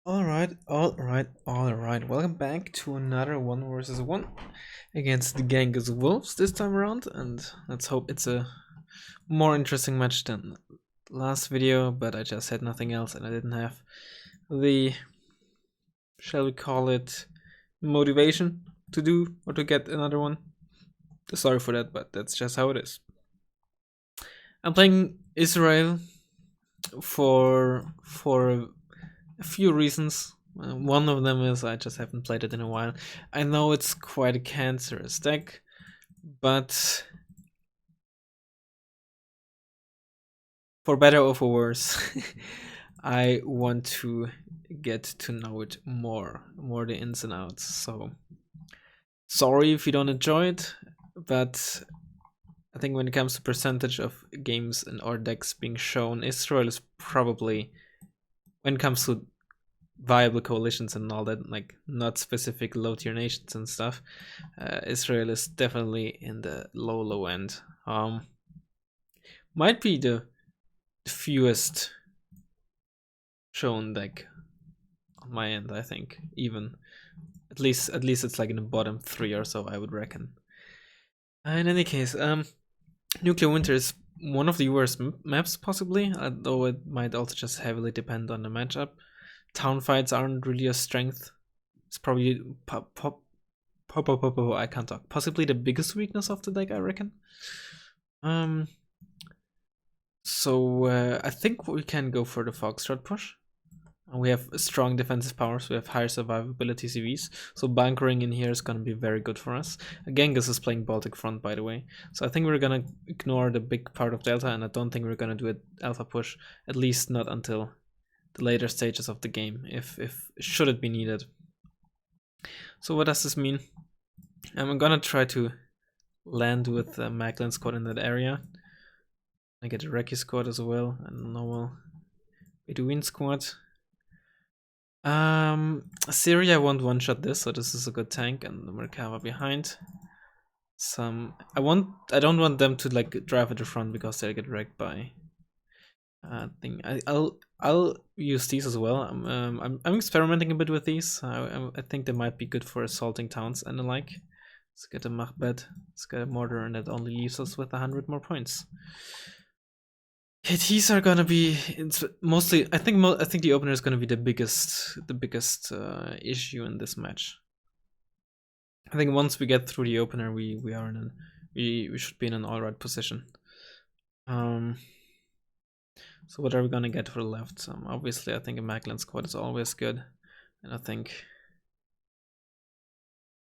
Alright. Welcome back to another 1 versus 1 against the genghiswolves this time around, and let's hope it's a more interesting match than last video, but I just had nothing else and I didn't have the, shall we call it, motivation to do or to get another one. Sorry for that, but that's just how it is. I'm playing Israel for a few reasons. One of them is I just haven't played it in a while. I know it's quite a cancerous deck, but for better or for worse, I want to get to know it more the ins and outs. So sorry if you don't enjoy it, but I think when it comes to percentage of games and or decks being shown, Israel is probably, when it comes to viable coalitions and all that, like not specific low tier nations and stuff, Israel is definitely in the low end. Might be the fewest shown deck on my end, I think. Even at least it's like in the bottom 3 or so, I would reckon. In any case, Nuclear Winter is one of the worst maps possibly, though it might also just heavily depend on the matchup. Town fights aren't really a strength. It's probably I can't talk. Possibly the biggest weakness of the deck, I reckon. So I think we can go for the Foxtrot push. We have strong defensive powers. We have higher survivability CVs. So bunkering in here is going to be very good for us. Genghis is playing Baltic Front, by the way. So I think we're going to ignore the big part of Delta, and I don't think we're going to do an alpha push, at least not until the later stages of the game, if should it be needed. So what does this mean? I'm gonna try to land with the Macklin squad in that area. I get a Recce squad as well, and a normal Bedouin squad. Syria won't one-shot this, so this is a good tank, and the Merkava behind. I don't want them to like drive at the front because they'll get wrecked by thing. I'll use these as well. I'm experimenting a bit with these. I think they might be good for assaulting towns and the like. Let's get a Machbet, let's get a mortar, and that only leaves us with 100 more points. KTs are gonna be mostly. I think the opener is gonna be the biggest issue in this match. I think once we get through the opener, we should be in an alright position. So what are we gonna get for the left? Obviously, I think a Macklin squad is always good, and I think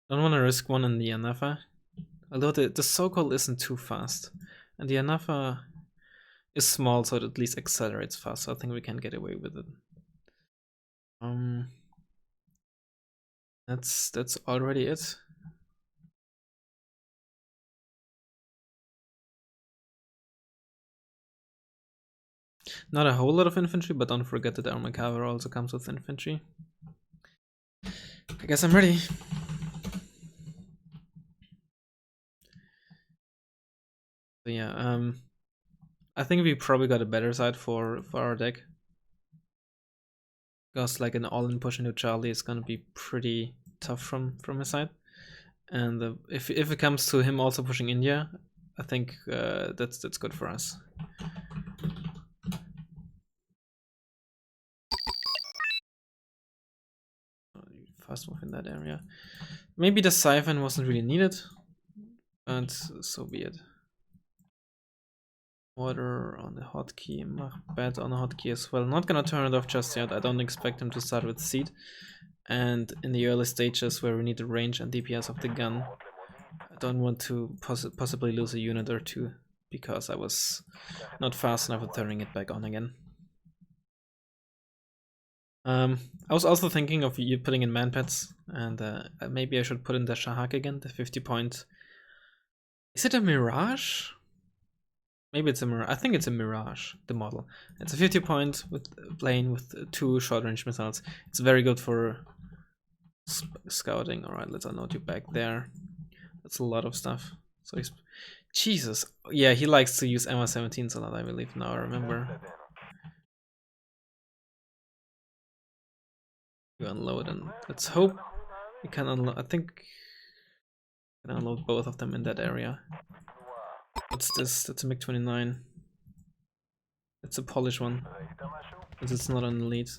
I don't want to risk one in the Anafa, although the so-called isn't too fast, and the Anafa is small, so it at least accelerates fast. So I think we can get away with it. That's already it. Not a whole lot of infantry, but don't forget that our Macabre also comes with infantry. I guess I'm ready. So yeah, I think we probably got a better side for our deck, because like an all-in push into Charlie is gonna be pretty tough from his side, and if it comes to him also pushing India, I think that's good for us. Fast move in that area. Maybe the Siphon wasn't really needed, and so be it. Water on the hotkey, Machbet on the hotkey as well. Not gonna turn it off just yet. I don't expect him to start with Seed. And in the early stages where we need the range and DPS of the gun, I don't want to possibly lose a unit or two because I was not fast enough at turning it back on again. I was also thinking of you putting in manpets, and maybe I should put in the Shahak again, the 50 point. Is it a Mirage? Maybe it's a Mirage. I think it's a Mirage, the model. It's a 50 point with plane with 2 short range missiles. It's very good for scouting. Alright, let's unload you back there. That's a lot of stuff. So he's... Jesus. Yeah, he likes to use MR17s a lot, I believe. Now I remember. You unload, and let's hope we can unload. I think we can unload both of them in that area. What's this? That's a MiG-29. It's a Polish one, but it's not an elite.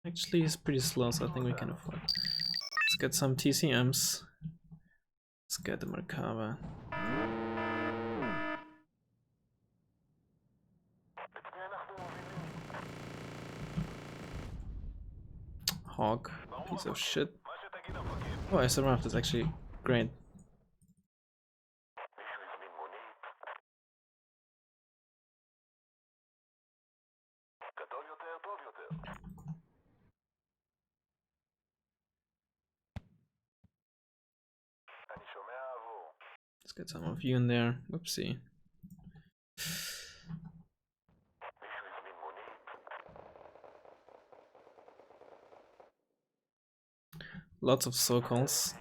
Actually, he's pretty slow, so I think we can afford. Let's get some TCMs. Let's get the Merkava. Hawk, piece of shit. Oh, I survived. That's actually great. Let's get some of you in there. Whoopsie. Lots of so-calls.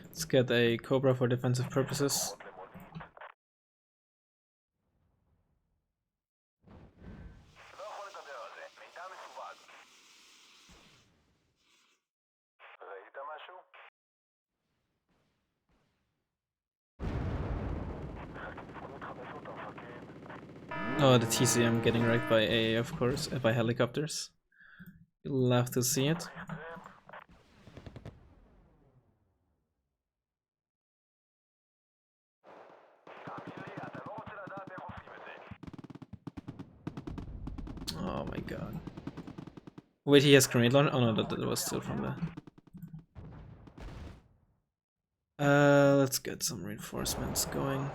Let's get a Cobra for defensive purposes. Oh, the TCM getting wrecked by AA, of course, by helicopters. You'll love to see it. Oh my god. Wait, he has grenade launcher? Oh no, that was still from the... let's get some reinforcements going.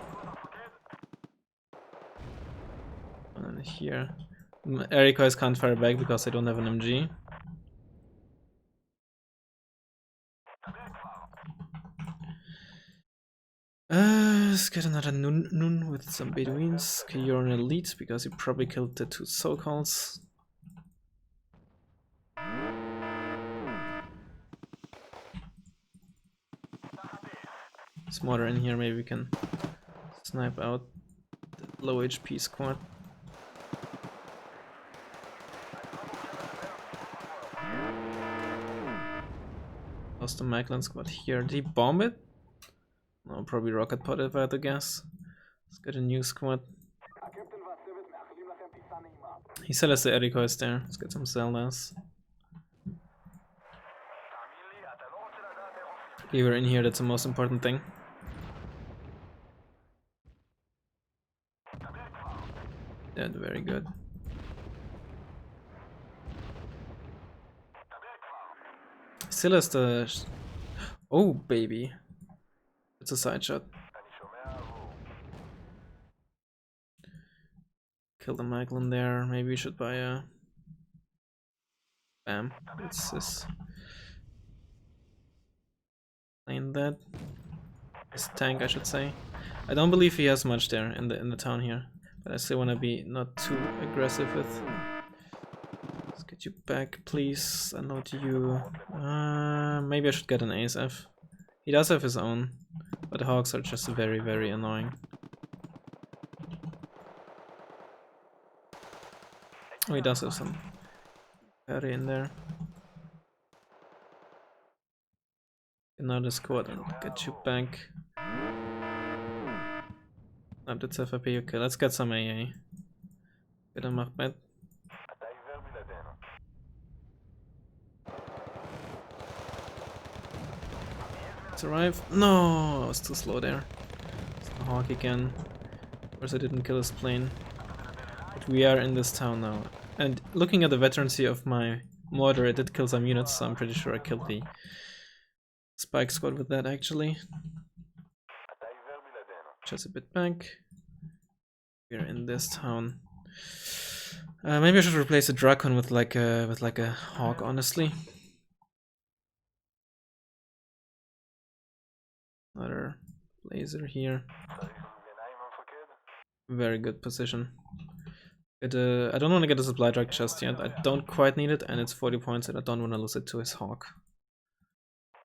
And then here. Air decoys can't fire back because I don't have an MG. Let's get another Nun with some Bedouins. Okay, you're an elite because you probably killed the two so-calls. There's mortar in here, maybe we can snipe out the low HP squad. Lost the Macklin squad here. Did he bomb it? No, probably rocket pod if I had to guess. Let's get a new squad. He still has the air decoys there. Let's get some Zeldas. Okay, we're in here, that's the most important thing. Dead, very good. Still has the... Oh, baby. It's a side shot. Kill the Macklin there. Maybe we should buy a... Bam. What's this? Plane dead. His tank, I should say. I don't believe he has much there in the town here, but I still want to be not too aggressive with. Let's get you back, please. Unload you. Maybe I should get an ASF. He does have his own, but the Hawks are just very, very annoying. Oh, he does have some parry in there. Another squad and get you back. That's FFP. Okay, let's get some AA. Get a Mahmed. Let's arrive. No, I was too slow there. It's the Hawk again. Of course, I didn't kill his plane. But we are in this town now. And looking at the veterancy of my mortar, it did kill some units, so I'm pretty sure I killed the Spike squad with that actually. Just a bit back. We're in this town. Maybe I should replace a Drakon with like a hawk, honestly. Another laser here. Very good position. I don't want to get a supply truck just yet. I don't quite need it, and it's 40 points, and I don't want to lose it to his hawk.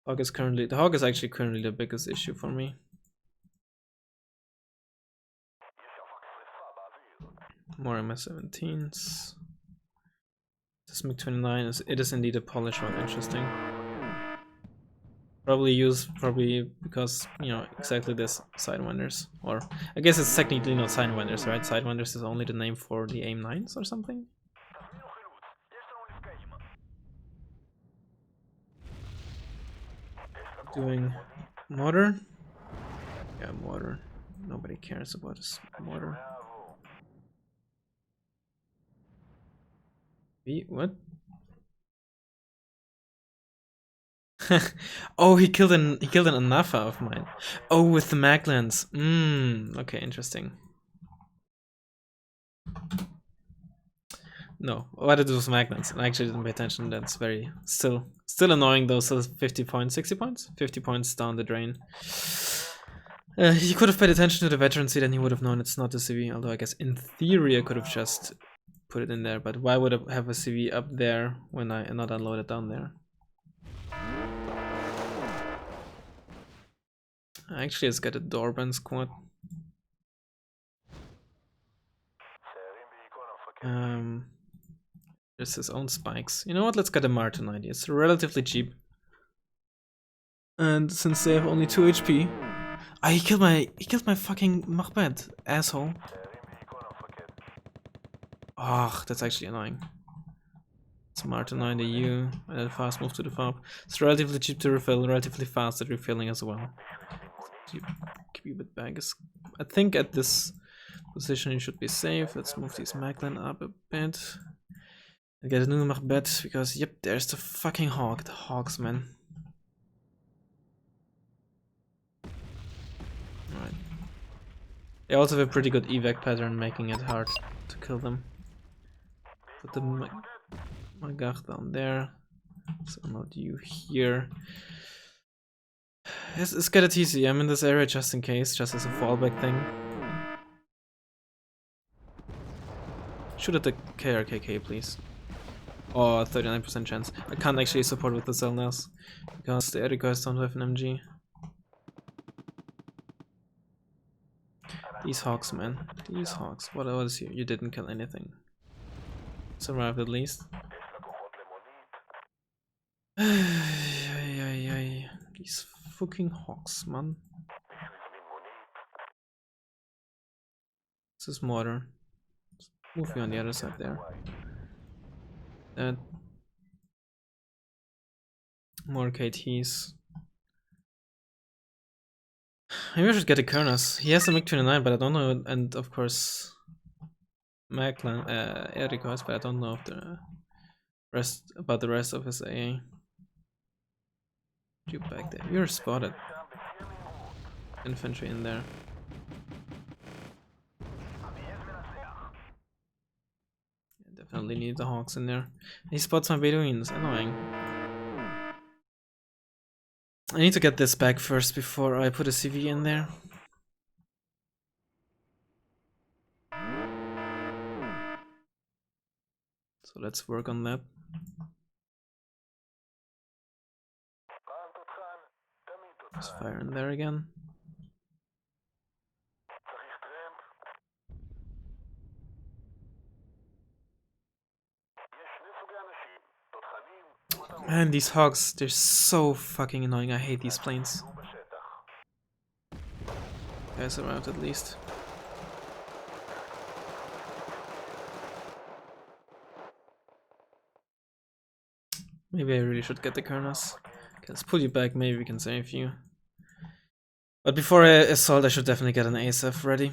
The hawk is actually currently the biggest issue for me. More MS-17s. This MiG-29 is indeed a polish one. Interesting. Probably because, you know, exactly this sidewinders, or I guess it's technically not sidewinders, right? Sidewinders is only the name for the AIM-9s or something. Doing mortar. Yeah, mortar. Nobody cares about this mortar. What? Oh, he killed an Anafa of mine. Oh, with the Maglands. Okay, interesting. No, what it was Maglands. I actually didn't pay attention. That's very still annoying though. So 50 points, 60 points, 50 points down the drain. He could have paid attention to the veteran seat and he would have known it's not a CV. Although I guess in theory I could have just put it in there. But why would I have a CV up there when I not unload it down there? Actually, let's get a Dorban squad. There's his own spikes. You know what? Let's get a Martin ID. It's relatively cheap. And since they have only 2 HP, he killed my fucking Mahbed, asshole. Oh, that's actually annoying. It's Martin 90U, and then fast move to the fob. It's relatively cheap to refill, relatively fast at refilling as well. Keep it back. I think at this position you should be safe. Let's move these Maglan up a bit. And get a new Mahbed, because yep, there's the fucking hawk, the hawks, man. Alright. They also have a pretty good evac pattern, making it hard to kill them. Put the Magach down there. So not you here. Let's get a TC. I'm in this area just in case, just as a fallback thing. Shoot at the KRKK, please. Oh, 39% chance. I can't actually support with the Zelnas because the Eriko's don't have an MG. These hawks, man. These hawks. What else? You didn't kill anything. Survived at least. These fucking hawks, man. This is mortar. Let's move you on the other side there. More KTs. Maybe I should get a Kernas. He has a MiG-29, but I don't know, and of course Maglan, Eriko's, but I don't know if the rest of his AA. You back there. You're spotted. Infantry in there. Definitely need the hawks in there. He spots my Bedouins. Annoying. I need to get this back first before I put a CV in there. So let's work on that. Let's fire in there again. Man, these hogs, they're so fucking annoying. I hate these planes. Guys arrived at least. Maybe I really should get the Kernas. Okay, let's pull you back, maybe we can save you. But before I assault, I should definitely get an ASF ready.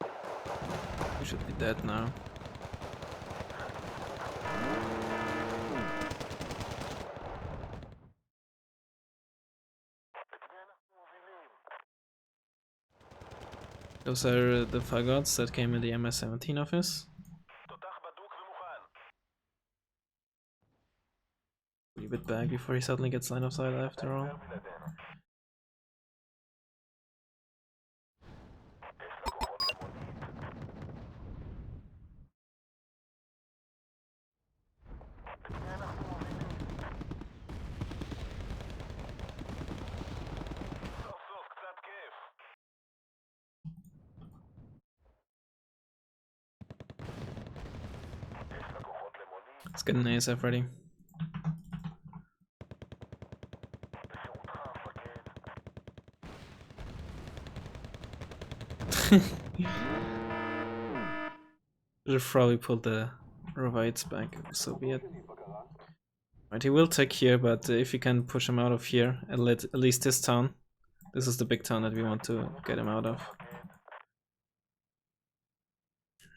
You should be dead now. Those are the fagots that came in the MS-17 office. A bit back before he suddenly gets line of sight after all. Let's get an ASF ready. Should have probably pulled the Revites back, so be it. Right, he will take here, but if you can push him out of here, at least this town. This is the big town that we want to get him out of.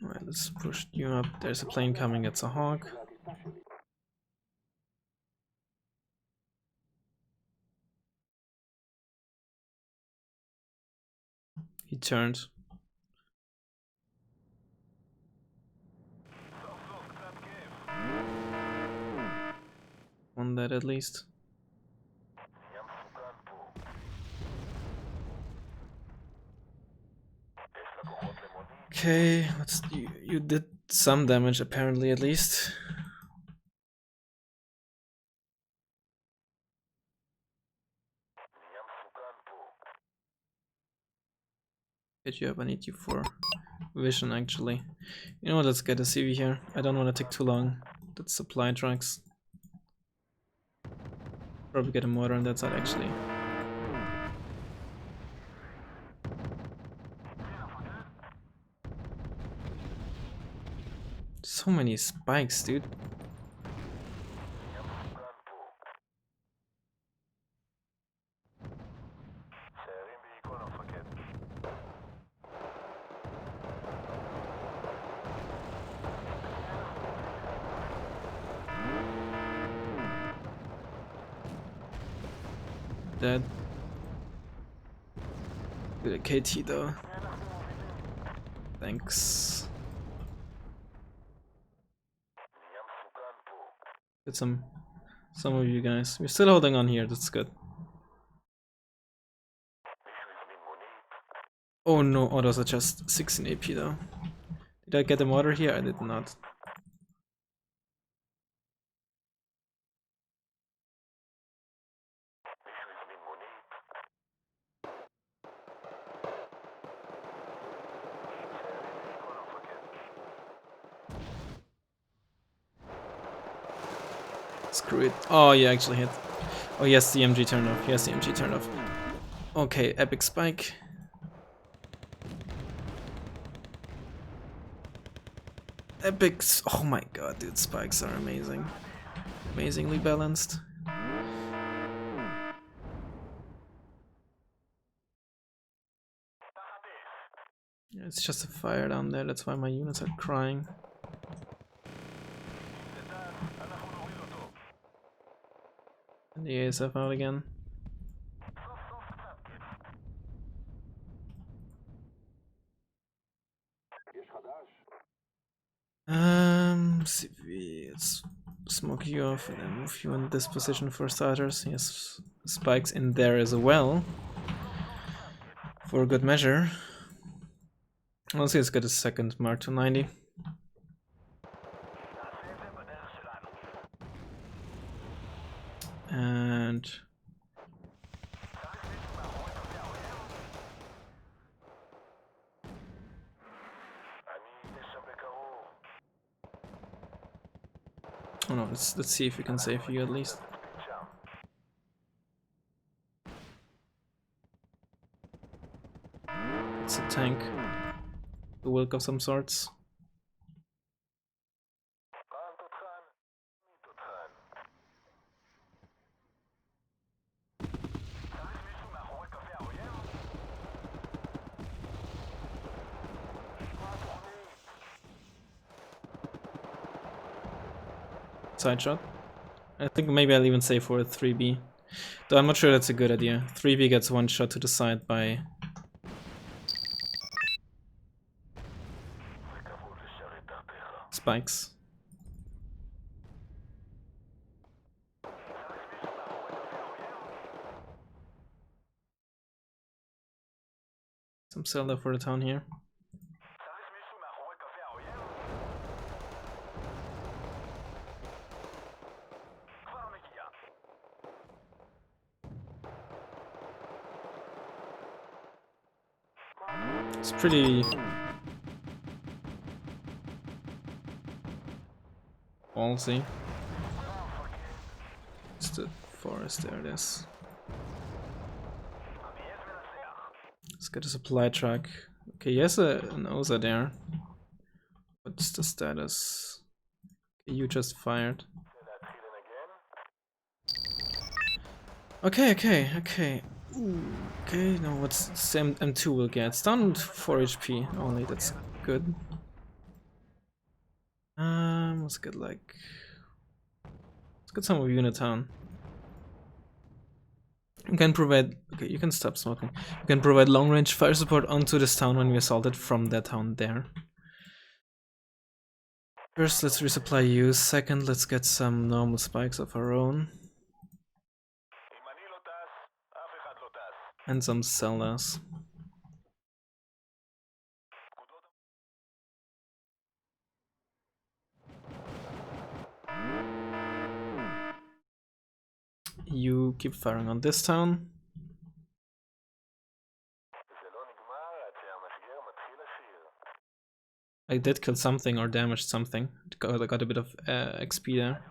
Alright, let's push you up. There's a plane coming, it's a hawk. He turned. On that at least. Okay, you did some damage apparently at least. Get you up, I need you for vision actually. You know what, let's get a CV here. I don't want to take too long. That's supply trucks. Probably get a mortar on that side actually. So many spikes, dude. Dead. Good at KT though. Thanks. Get some of you guys. We're still holding on here, that's good. Oh no, oh those are just 16 AP though. Did I get the mortar here? I did not. Screw it. Oh, you actually hit. Oh, yes, the MG turned off. Yes, the MG turned off. Okay, epic spike. Epics. Oh my god, dude, spikes are amazing. Amazingly balanced. Yeah, it's just a fire down there, that's why my units are crying. And the ASF out again. CV, let's smoke you off and then move you in this position for starters. Yes, spikes in there as well. For good measure. Let's see, let's get a second Mark 290. And oh no, let's see if we can save you at least. It's a tank. The Wilk of some sorts. Side shot. I think maybe I'll even say for a 3B. Though I'm not sure that's a good idea. 3B gets one shot to the side by spikes. Some Zelda for the town here. It's pretty ballsy. It's the forest, there it is. Let's get a supply truck. Okay, yes, an Oza there. What's the status? Okay, you just fired. Okay. Ooh, okay, now what's M2 will get? It's down to 4 HP only, that's good. Let's get some of Unitown. You can provide, okay, you can stop smoking. You can provide long range fire support onto this town when we assault it from that town there. First, let's resupply you. Second, let's get some normal spikes of our own. And some Zeldas. You keep firing on this town. I did kill something or damaged something. I got a bit of XP there,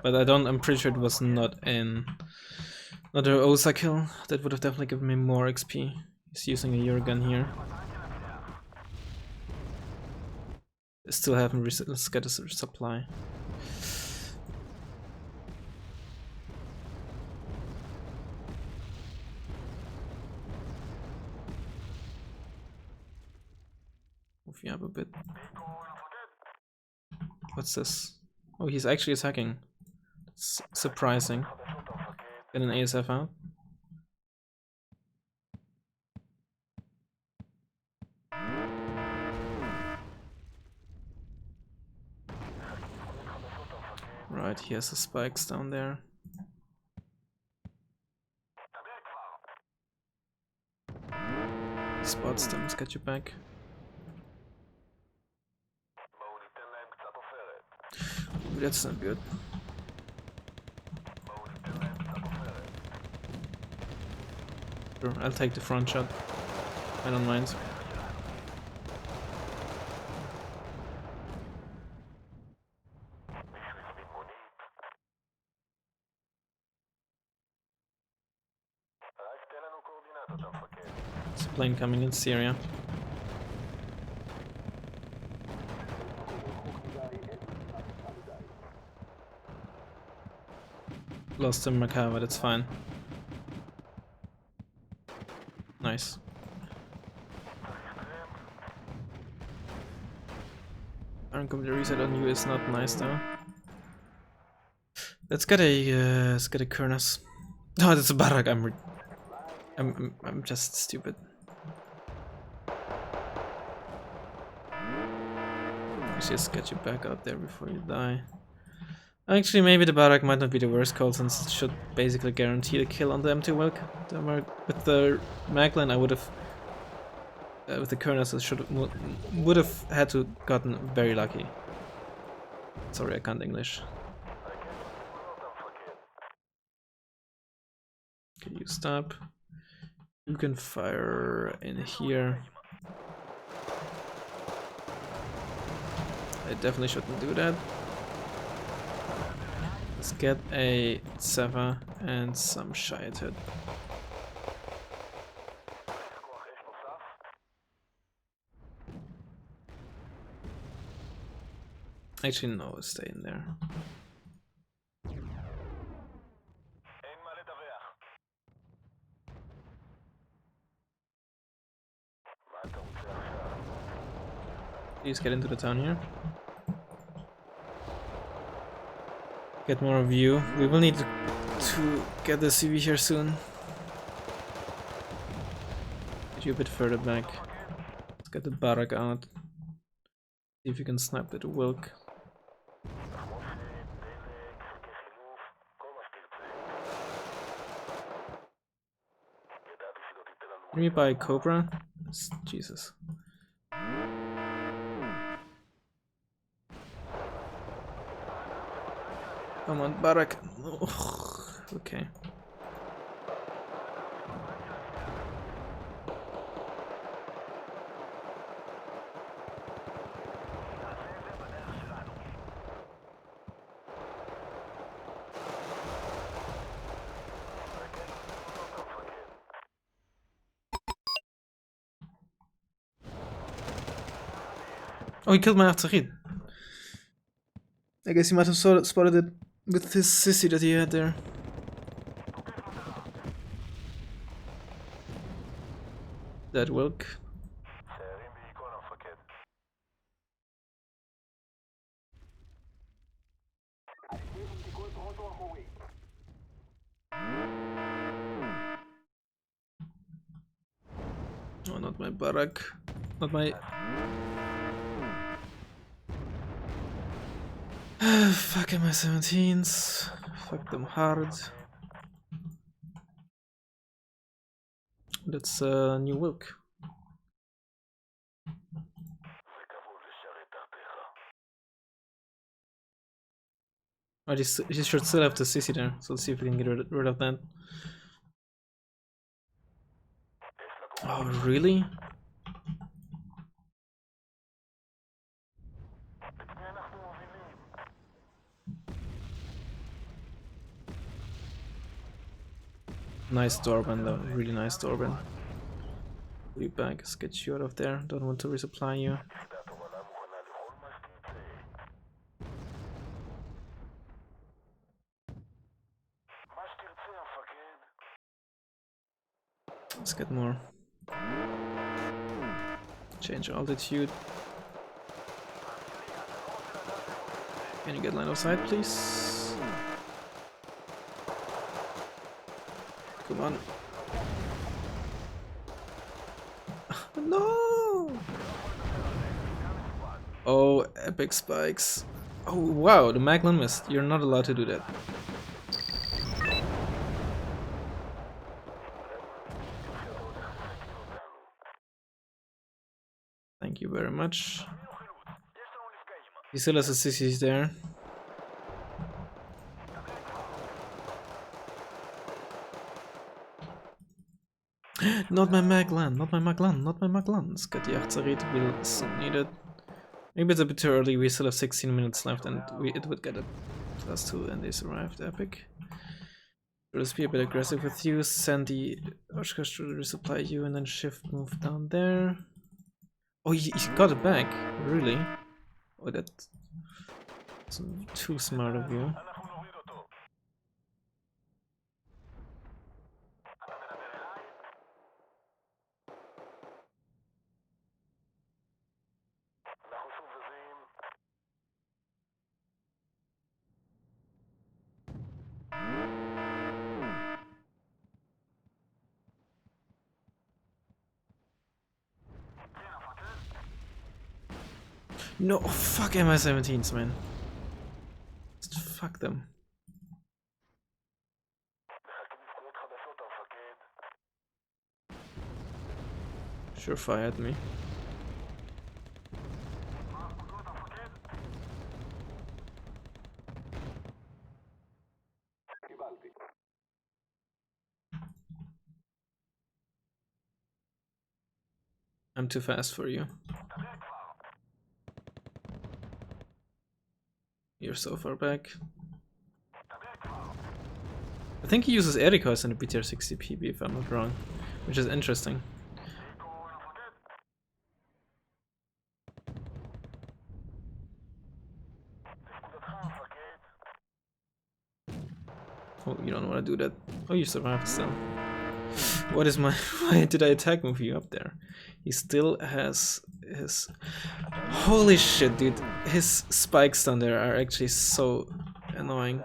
but I'm pretty sure it was not another Osa kill. That would have definitely given me more XP. He's using a Eurgun here. I still haven't reset. Let's get a supply. Move you up a bit. What's this? Oh, he's actually attacking. It's surprising. Get an ASF out. Right, he has the spikes down there. Spots them, let's get you back. Ooh, that's not good. Sure, I'll take the front shot. I don't mind. There's a plane coming in Syria. Lost him Macava, that's fine. Nice. Iron Computer reset on you is not nice though. Let's get a Kurnas. Oh, that's a Barak. I'm just stupid. Let's just get you back out there before you die. Actually, maybe the Barak might not be the worst call since it should basically guarantee the kill on the M2 Wilk. With the Maglan, I would have. With the Kurnas, I would have had to gotten very lucky. Sorry, I can't English. Okay, you stop. You can fire in here. I definitely shouldn't do that. Let's get a Seva and some Shiated. Actually, no, stay in there. Please get into the town here. Get more of you. We will need to get the CV here soon. Get you a bit further back. Let's get the Barak out. See if you can snipe the Wilk. Can we buy Cobra? Jesus. Come on, Barak. Oh, okay. Oh, he killed my Artillerie. I guess he might have spotted it with his sissy that he had there. That Wilk. Oh, not my Barak. Not my... Fuck MI-17s. Fuck them hard. That's a new Wilk. Oh, he should still have the sissy there, so let's see if we can get rid of that. Oh, really? Nice doorbell though, really nice doorbell. Be back, let's get you out of there, don't want to resupply you. Let's get more. Change altitude. Can you get line of sight, please? Come on. No! Oh, epic spikes. Oh, wow, the Maglin missed. You're not allowed to do that. Thank you very much. He still has a sissies there. Not my Maglan, not my Maglan, not my Maglan. Let's get the Artillerie will soon need it. Maybe it's a bit too early, we still have 16 minutes left and it would get a +2 and they survived. Epic. Let's be a bit aggressive with you, send the Oshkosh to resupply you and then shift move down there. Oh, he got it back, really? Oh, that's too smart of you. No, fuck MI-17s, man. Just fuck them. Sure fired me. I'm too fast for you. You're so far back. I think he uses Eriko's in the BTR 60 PB if I'm not wrong, which is interesting. Oh, you don't want to do that. Oh, you survived still. What is my... Why did I attack move you up there? He still has his... Holy shit, dude. His spikes down there are actually so annoying.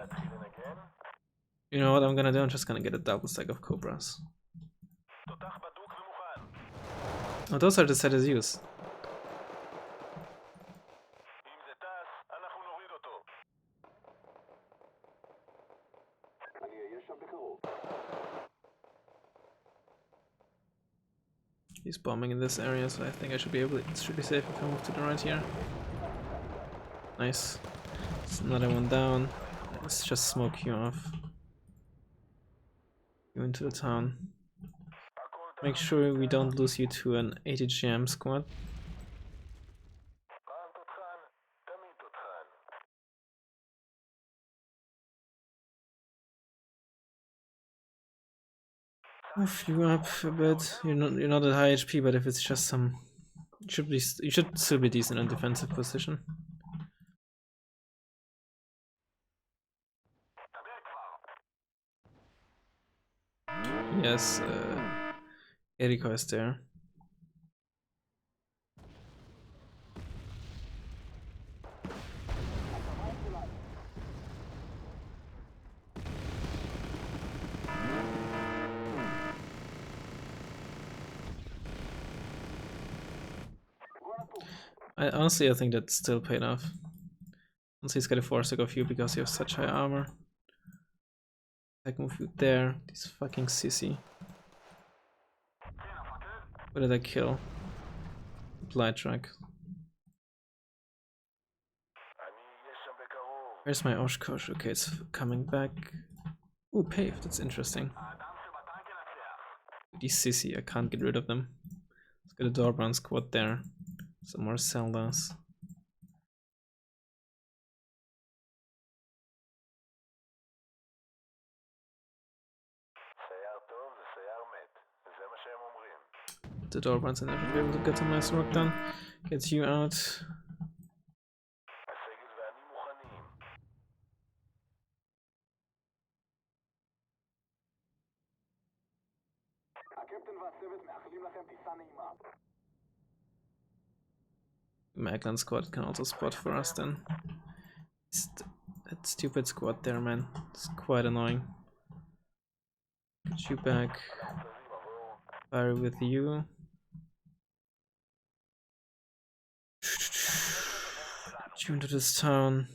You know what I'm gonna do? I'm just gonna get a double stack of Cobras. Oh, those are the set as used. He's bombing in this area, so I think I should be able. It should be safe if I move to the right here. Nice. It's another one down. Let's just smoke you off. You into the town. Make sure we don't lose you to an 80 GM squad. Move you up a bit. You're not at high HP, but if it's just some, you should still be decent in defensive position. Yes, Eriko is there. Honestly, I think that still paid off. Honestly, he's got a force of you because you have such high armor. I can move you there. This fucking sissy. What did I kill? Blight track. Where's my Oshkosh? Okay, it's coming back. Ooh, paved. That's interesting. These sissy, I can't get rid of them. Let's get a Dorbrand squad there. Some more Zeldas. The Dorbrands and I should be able to get some nice work done. Get you out. Magland squad can also spot for us then. That stupid squad there, man. It's quite annoying. Get you back. Fire with you. Get you into this town.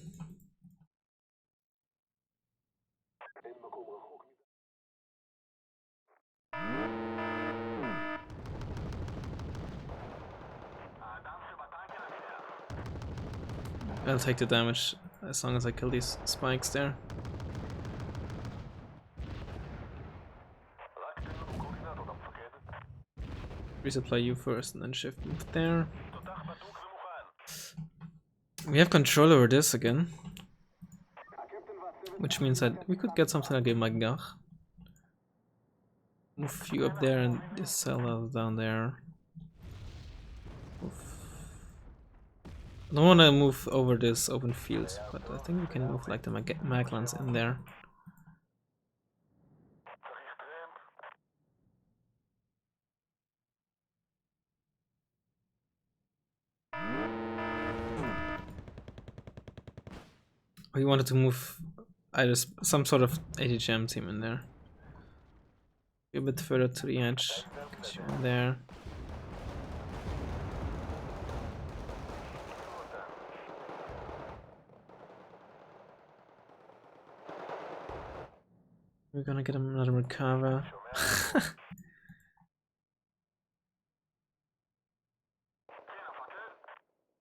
I'll take the damage as long as I kill these spikes there. Resupply you first and then shift move there. We have control over this again. Which means that we could get something like a Magach. Move you up there and this cell down there. I don't want to move over this open field, but I think we can move like the Maglands in there. We wanted to move either some sort of ATGM team in there. A bit further to the edge. Get you in there. We're gonna get another Merkava.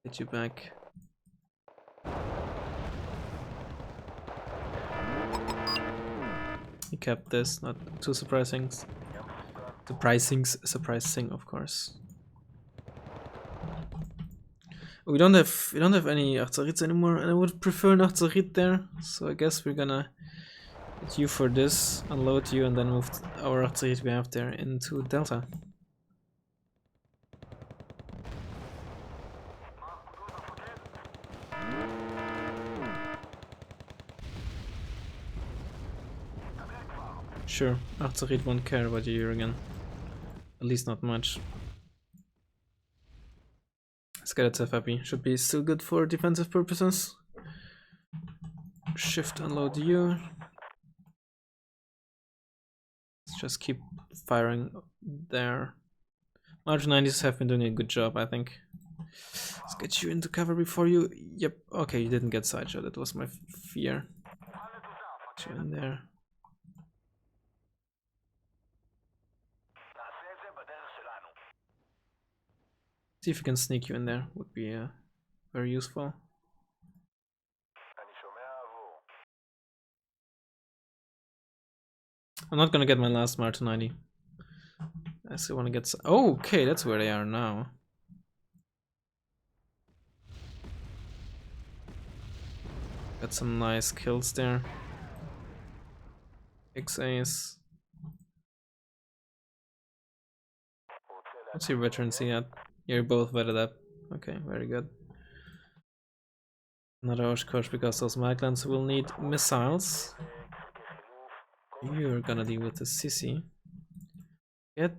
Get you back. He kept this, not too surprising. Surprising, of course. We don't have any Achzarit anymore, and I would prefer an Achzarit there. So I guess we're gonna get you for this, unload you, and then move our Achzarit we have there into Delta. Sure, Achzarit won't care about you again. At least not much. Let's get itself happy. Should be still good for defensive purposes. Shift unload you. Let's just keep firing there. March 90s have been doing a good job, I think. Let's get you into cover before you... Yep, okay, you didn't get sideshot, that was my fear. Get you in there. See if we can sneak you in there, would be very useful. I'm not gonna get my last Mar to 90. I still wanna get oh, okay, that's where they are now. Got some nice kills there. X-Ace. What's your veterancy at? You're both vetted up. Okay, very good. Another Oshkosh because those Maglands will need missiles. You're gonna deal with the Sissy. I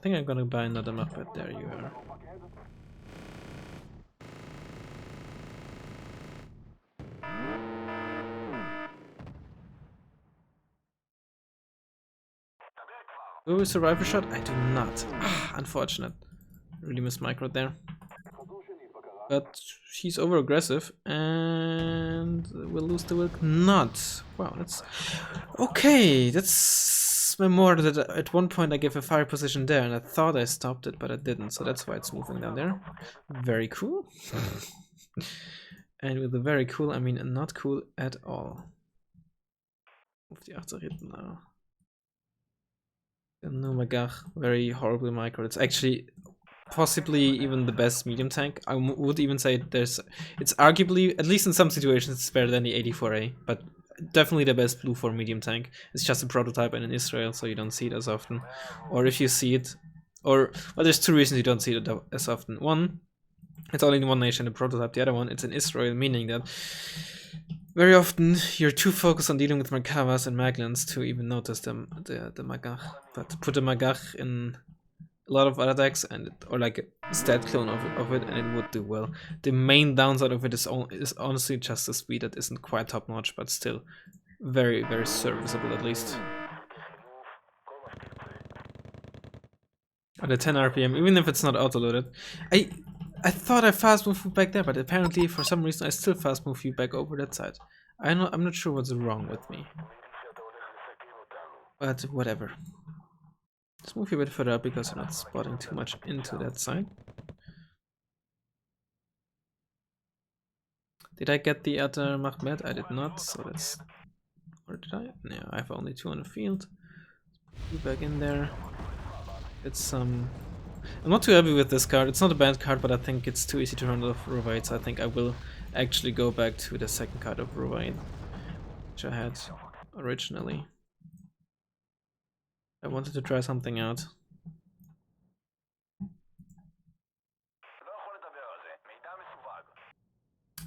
think I'm gonna buy another Muppet. There you are. Will we survive a shot? I do not. Ah, unfortunate. Really missed micro there. But she's over aggressive and we'll lose the Wilk. Not. Wow, that's okay. That's more that at one point I gave a fire position there and I thought I stopped it, but I didn't. So that's why it's moving down there. Very cool. And with the very cool, I mean not cool at all. Move the Achterritten now. No Magach, very horrible micro. It's actually possibly even the best medium tank. I would even say it's arguably, at least in some situations, it's better than the 84A, but definitely the best blue for medium tank. It's just a prototype and in Israel, so you don't see it as often. Or if you see it, well, there's two reasons you don't see it as often. One, it's only in one nation, the prototype. The other one, it's in Israel, meaning that very often you're too focused on dealing with Merkavas and Maglands to even notice the Magach. But put the Magach in a lot of other decks and or like a stat clone of it and it would do well. The main downside of it is honestly just the speed that isn't quite top notch, but still very, very serviceable at least. At a 10 RPM, even if it's not auto-loaded. I thought I fast moved you back there, but apparently for some reason I still fast move you back over that side. I'm not sure what's wrong with me. But whatever. Let's move you a bit further up because you're not spotting too much into that side. Did I get the other Mahmed? I did not, so that's... Or did I? No, I have only 2 on the field. Put you back in there. It's some... I'm not too happy with this card. It's not a bad card, but I think it's too easy to run out of Rovide, so I think I will actually go back to the second card of Rovide, which I had originally. I wanted to try something out.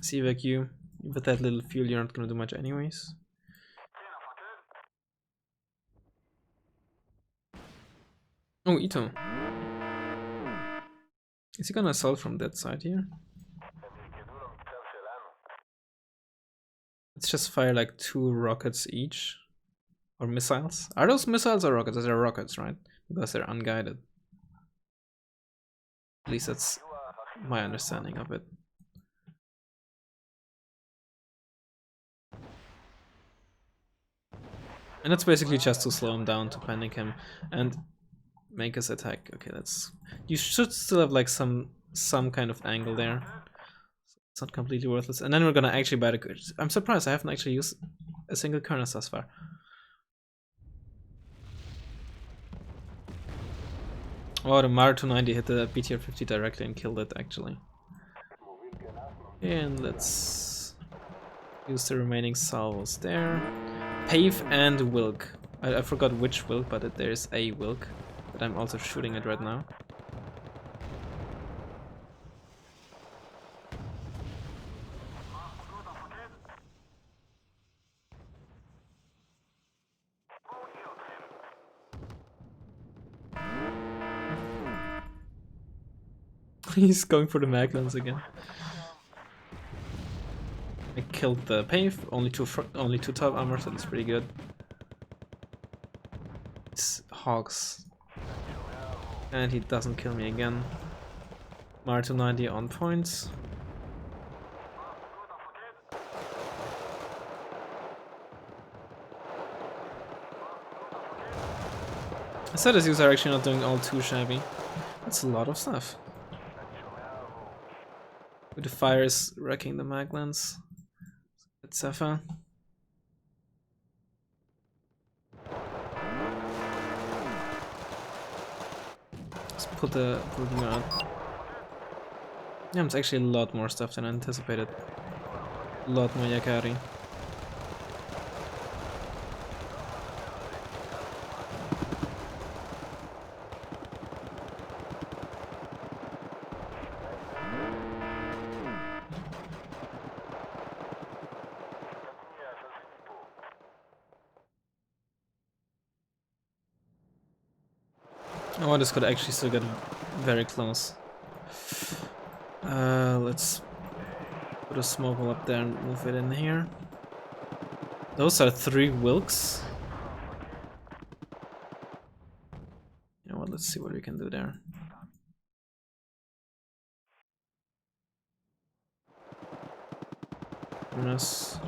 See like you, with that little fuel you're not gonna do much anyways. Oh, Ito. Is he gonna assault from that side here? Let's just fire like 2 rockets each. Or missiles. Are those missiles or rockets? They're rockets, right? Because they're unguided. At least that's my understanding of it. And that's basically just to slow him down, to panic him, and make us attack. Okay, that's... You should still have like some kind of angle there. It's not completely worthless. And then we're gonna actually buy the... I'm surprised I haven't actually used a single Kurnas thus far. Oh, the Mar 290 hit the BTR 50 directly and killed it actually. And let's use the remaining salvos there. Pave and Wilk. I forgot which Wilk, but there's a Wilk that I'm also shooting at right now. He's going for the Maglans again. I killed the Pave, only two top armor, so that's pretty good. It's Hogs. And he doesn't kill me again. Mar 290 on points. I said his users are actually not doing all too shabby. That's a lot of stuff. With the fires wrecking the maglands, etc. Let's put the out. Yeah, it's actually a lot more stuff than I anticipated. A lot more Yakari. Oh, this could actually still get very close. Let's put a smoke hole up there and move it in here. Those are 3 Wilks. You know what, let's see what we can do there. Bonus.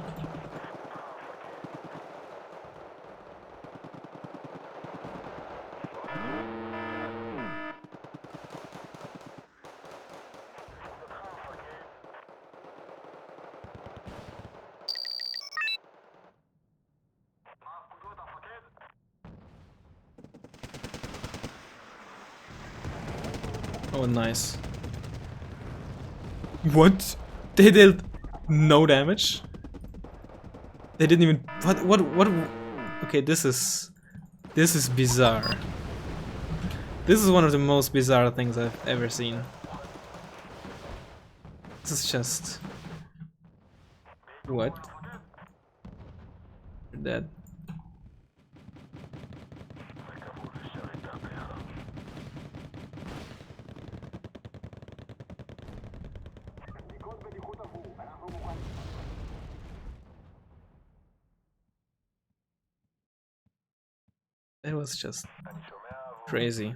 Oh, nice. What? They did no damage? They didn't even... What? Okay, this is bizarre. This is one of the most bizarre things I've ever seen. This is just... What? You're dead. It was just crazy.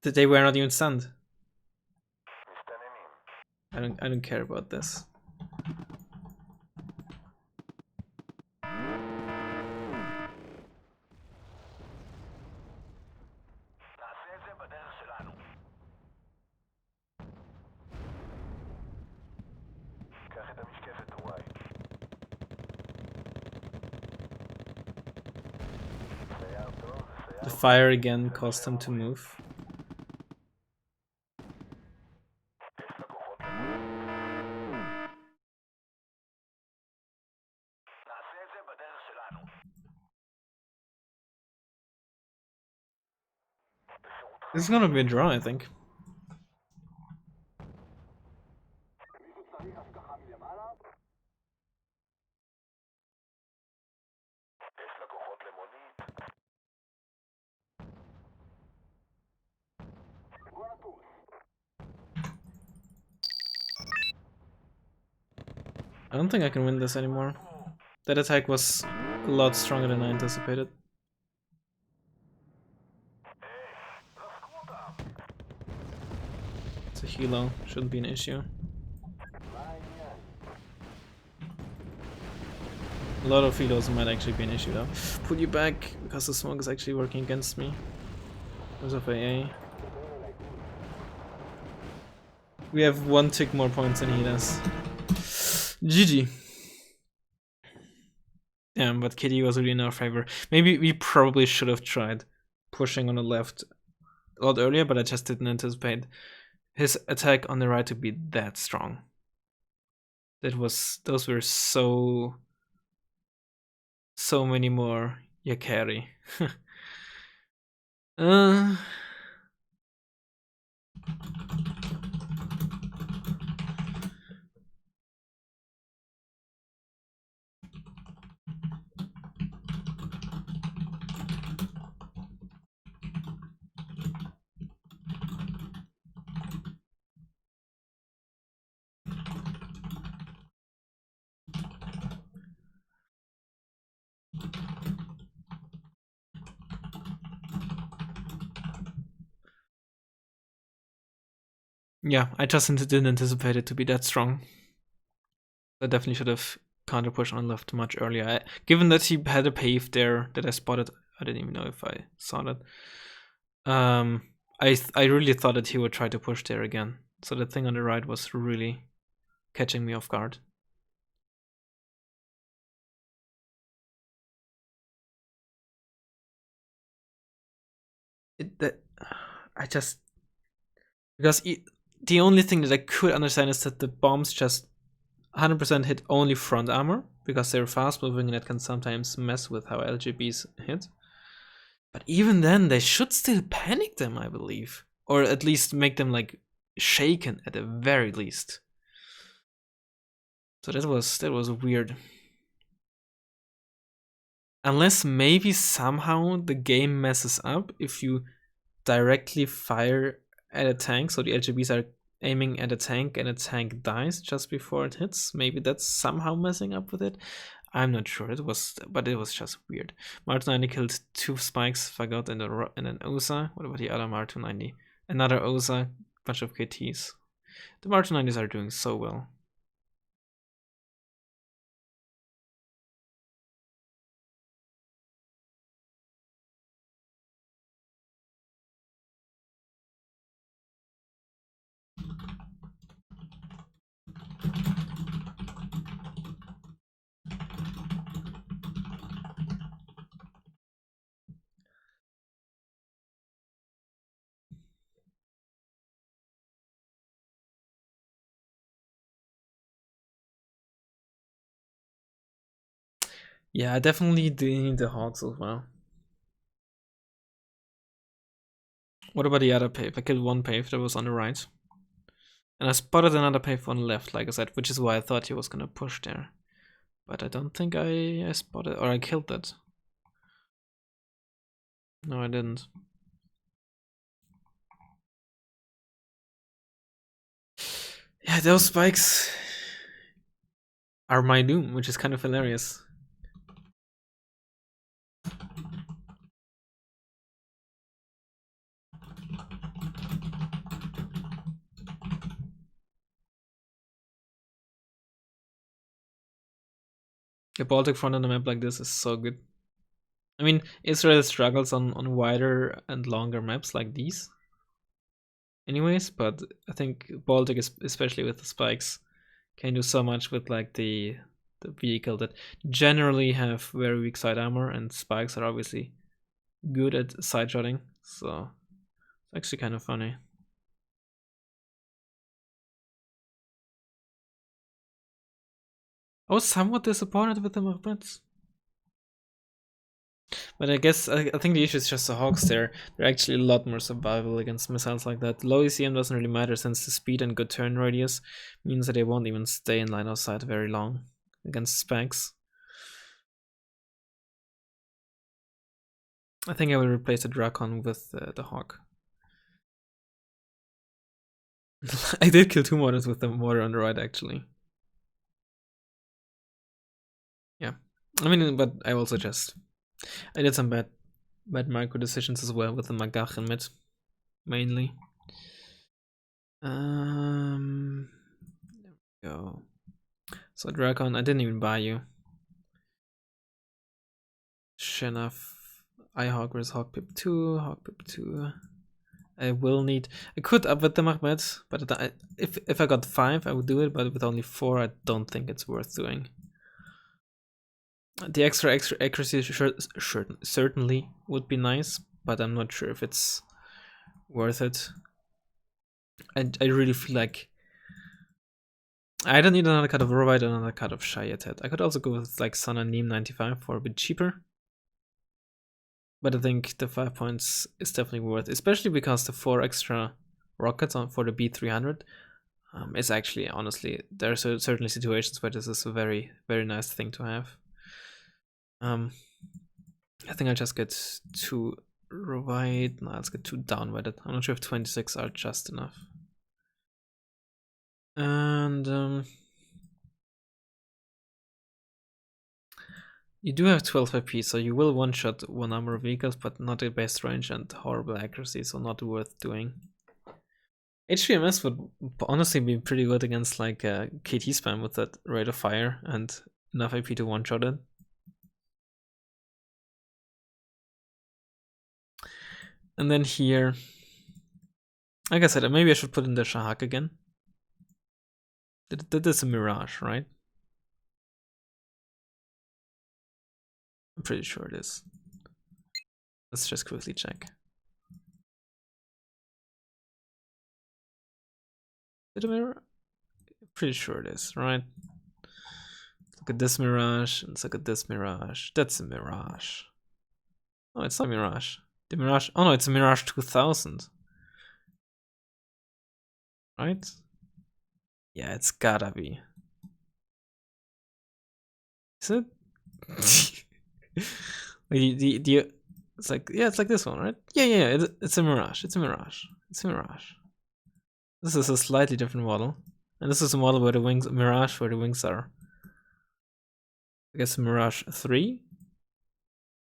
That they were not even stunned. I don't care about this. The fire again caused him to move. This is gonna be a draw, I think. I don't think I can win this anymore. That attack was a lot stronger than I anticipated. It's a helo, shouldn't be an issue. A lot of helos might actually be an issue though. Put you back, because the smoke is actually working against me. Because of AA. We have 1 tick more points than he does. GG. Yeah, but KD was really in our favor. Maybe we probably should have tried pushing on the left a lot earlier, but I just didn't anticipate his attack on the right to be that strong. Those were so many more Yakari. Yeah, I just didn't anticipate it to be that strong. I definitely should have counter push on left much earlier. Given that he had a pave there that I spotted, I didn't even know if I saw that. I really thought that he would try to push there again. So the thing on the right was really catching me off guard. Because the only thing that I could understand is that the bombs just 100% hit only front armor, because they're fast moving and that can sometimes mess with how LGBs hit. But even then, they should still panic them, I believe. Or at least make them like shaken at the very least. So that was weird. Unless maybe somehow the game messes up if you directly fire at a tank, so the LGBs are aiming at a tank and a tank dies just before it hits. Maybe that's somehow messing up with it. I'm not sure. But it was just weird. Mar290 killed 2 spikes, Fagot and an Osa. What about the other Mar290? Another Osa, bunch of KTs. The Mar290s are doing so well. Yeah, I definitely need the Hawks as well. What about the other pave? I killed one pave that was on the right. And I spotted another pave on the left, like I said, which is why I thought he was gonna push there. But I don't think I spotted, or I killed that. No, I didn't. Yeah, those spikes are my doom, which is kind of hilarious. The Baltic front on a map like this is so good. I mean, Israel struggles on wider and longer maps like these. Anyways, but I think Baltic, especially with the spikes, can do so much with like the vehicle that generally have very weak side armor, and spikes are obviously good at side shotting, so it's actually kind of funny. I was somewhat disappointed with the movements. But I guess I think the issue is just the Hawks there. They're actually a lot more survivable against missiles like that. Low ECM doesn't really matter since the speed and good turn radius means that they won't even stay in line of sight very long against spikes. I think I will replace the Drakon with the Hawk. I did kill 2 mortars with the mortar on the right actually. Yeah. I mean, but I also I did some bad micro decisions as well with the Magach in mid, mainly. There we go. So Drakon, I didn't even buy you. Shenaf, iHawk versus Hawk Pip 2, Hawk Pip 2. I will need. I could up with the Mahmed, but if I got 5, I would do it. But with only 4, I don't think it's worth doing. The extra accuracy certainly would be nice, but I'm not sure if it's worth it. I really feel like I don't need another cut of Robite and another cut of Shayatet. I could also go with like Sun and Neem 95 for a bit cheaper. But I think the 5 points is definitely worth, especially because the 4 extra rockets for the B300 is actually, honestly, there are certainly situations where this is a very, very nice thing to have. I think I'll just get 2 Robite. No, let's get 2 downweighted. I'm not sure if 26 are just enough. And you do have 12 IP, so you will one-shot 1 number of vehicles, but not at best range and horrible accuracy, so not worth doing. HVMS would honestly be pretty good against like KT spam with that rate of fire and enough IP to one-shot it. And then here, Like I said, maybe I should put in the Shahak again. That is a Mirage, right? I'm pretty sure it is. Let's just quickly check. Is it a Mirage? Pretty sure it is, right? Look at this Mirage, and let's look at this Mirage. That's a Mirage. Oh, it's not a Mirage. The Mirage. Oh no, it's a Mirage 2000. Right? Yeah, it's gotta be. Is it? It's like, yeah, it's like this one, right? Yeah. It's a Mirage. It's a Mirage. It's a Mirage. This is a slightly different model, and this is a model where the wings, Mirage, where the wings are. I guess a Mirage 3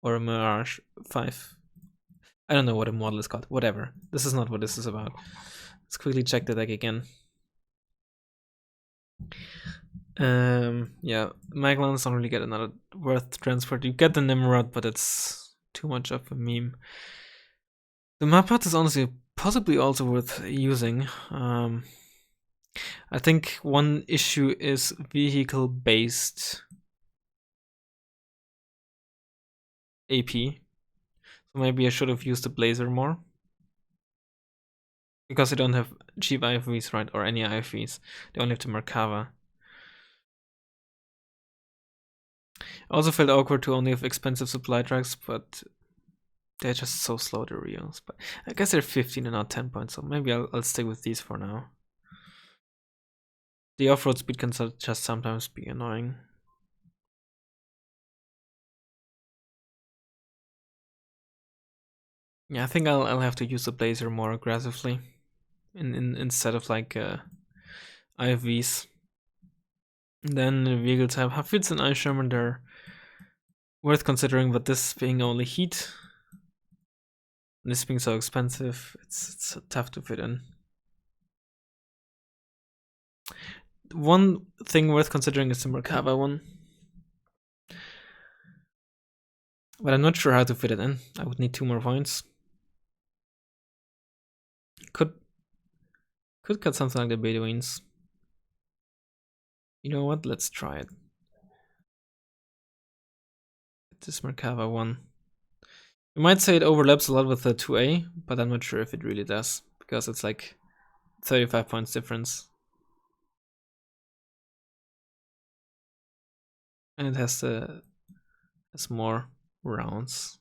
or a Mirage 5. I don't know what a model is called. Whatever. This is not what this is about. Let's quickly check the deck again. Yeah, Maglan doesn't really get another worth transfer. You get the Nimrod, but it's too much of a meme. The Mappat is honestly possibly also worth using. I think one issue is vehicle-based AP. So maybe I should have used the Blazer more. Because they don't have cheap IFVs, right? Or any IFVs. They only have the Merkava. I also felt awkward to only have expensive supply tracks, but they're just so slow to reuse. But I guess they're 15 and not 10 points, so maybe I'll stick with these for now. The off-road speed can just sometimes be annoying. Yeah, I think I'll have to use the Blazer more aggressively, instead of like IFVs. And then the vehicle type, Hafits and Ice Sherman, they're worth considering, but this being only heat, and this being so expensive, it's tough to fit in. One thing worth considering is the Merkava one, but I'm not sure how to fit it in. I would need 2 more points. Could cut something like the Bedouins. You know what? Let's try it. This Merkava one. You might say it overlaps a lot with the 2A, but I'm not sure if it really does, because it's like 35 points difference. And it has more rounds.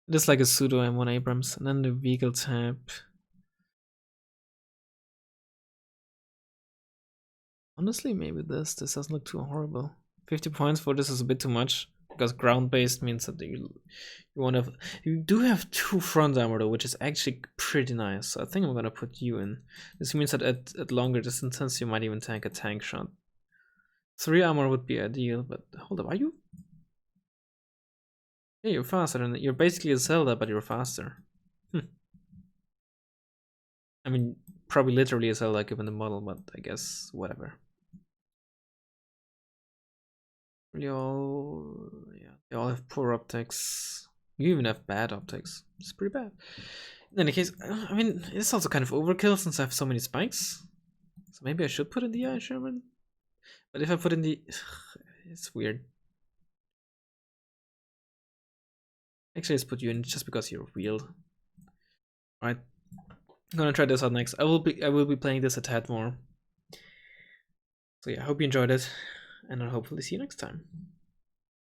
It is like a pseudo M1 Abrams, and then the vehicle type. Honestly, maybe this doesn't look too horrible. 50 points for this is a bit too much, because ground-based means that you do have 2 front armor though, which is actually pretty nice. So I think I'm gonna put you in. This means that at longer distances you might even tank a tank shot. 3 armor would be ideal, but hold up, are you? Yeah, you're faster than you're basically a Zelda, but you're faster. I mean, probably literally a Zelda given the model, but I guess whatever. They all have poor optics. You even have bad optics. It's pretty bad. In any case, I mean, it's also kind of overkill since I have so many spikes. So maybe I should put in the Eye Sherman. But if I put in the... it's weird. Actually, let's put you in just because you're wheeled. Alright. I'm gonna try this out next. I will be playing this a tad more. So yeah, I hope you enjoyed it. And I'll hopefully see you next time.